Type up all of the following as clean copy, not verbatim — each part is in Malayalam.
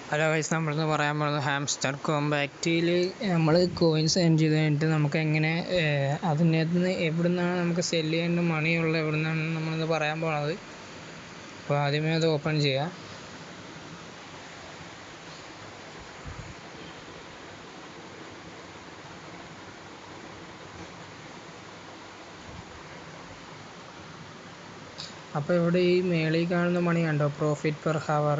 ഹലോ ഗൈസ്, നമ്മളിന്ന് പറയാൻ പോകുന്നത് ഹാംസ്റ്റർ കോമ്പാക്റ്റിൽ നമ്മൾ കോയിൻസ് ഏൺ ചെയ്ത് കഴിഞ്ഞിട്ട് നമുക്ക് എങ്ങനെ അതിനകത്ത് നിന്ന് എവിടെ നിന്നാണ് നമുക്ക് സെല് ചെയ്യേണ്ട മണിയുള്ള എവിടെ നിന്നാണ് നമ്മളിന്ന് പറയാൻ പോകുന്നത്. അപ്പോൾ ആദ്യമേ അത് ഓപ്പൺ ചെയ്യാം. അപ്പോൾ ഇവിടെ ഈ മേളിൽ കാണുന്ന മണി കണ്ടോ, പ്രോഫിറ്റ് പെർ ഹവർ.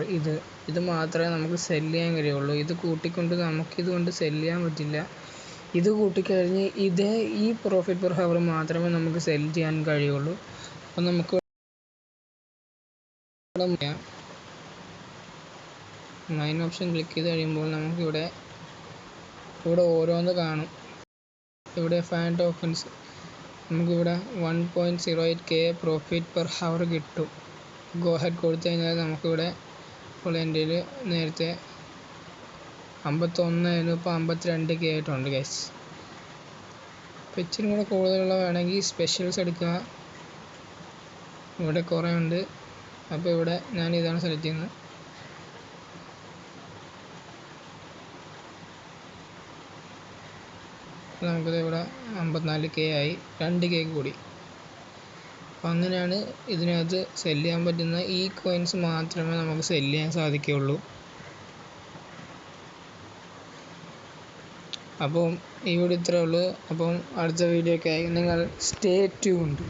ഇത് മാത്രമേ നമുക്ക് സെല് ചെയ്യാൻ കഴിയുള്ളൂ. ഇത് കൂട്ടിക്കൊണ്ട് നമുക്കിതുകൊണ്ട് സെല് ചെയ്യാൻ പറ്റില്ല. ഇത് കൂട്ടിക്കഴിഞ്ഞ് ഈ പ്രോഫിറ്റ് പെർ ഹവർ മാത്രമേ നമുക്ക് സെൽ ചെയ്യാൻ കഴിയുള്ളൂ. അപ്പോൾ നമുക്ക് മൈൻ ഓപ്ഷൻ ക്ലിക്ക് ചെയ്ത് കഴിയുമ്പോൾ നമുക്കിവിടെ ഓരോന്ന് കാണും. ഇവിടെ ഫാൻ ടോക്കൺസ് നമുക്കിവിടെ 1.08K പ്രോഫിറ്റ് പെർ ഹവർ കിട്ടും. ഗോ ഹെഡ് കൊടുത്തു കഴിഞ്ഞാൽ നമുക്കിവിടെ ഇപ്പോൾ എൻ്റെ നേരത്തെ 51 ആയിരുന്നു, ഇപ്പോൾ 52K ആയിട്ടുണ്ട് ഗൈസ്. അപ്പോൾ ഇച്ചിരി കൂടെ കൂടുതലുള്ള വേണമെങ്കിൽ സ്പെഷ്യൽസ് എടുക്കുക. ഇവിടെ കുറേ ഉണ്ട്. അപ്പോൾ ഇവിടെ ഞാൻ ഇതാണ് സെലക്ട് ചെയ്യുന്നത്. നമുക്കിത് ഇവിടെ 54K ആയി, 2K കൂടി. അപ്പോൾ അങ്ങനെയാണ് ഇതിനകത്ത് സെല് ചെയ്യാൻ പറ്റുന്ന ഈ കോയിൻസ് മാത്രമേ നമുക്ക് സെല് ചെയ്യാൻ സാധിക്കുകയുള്ളൂ. അപ്പം ഈ വീഡിയോ ഇത്രയേ ഉള്ളൂ. അപ്പം അടുത്ത വീഡിയോ ഒക്കെ ആയി നിങ്ങൾ സ്റ്റേ ട്യൂൺഡ്.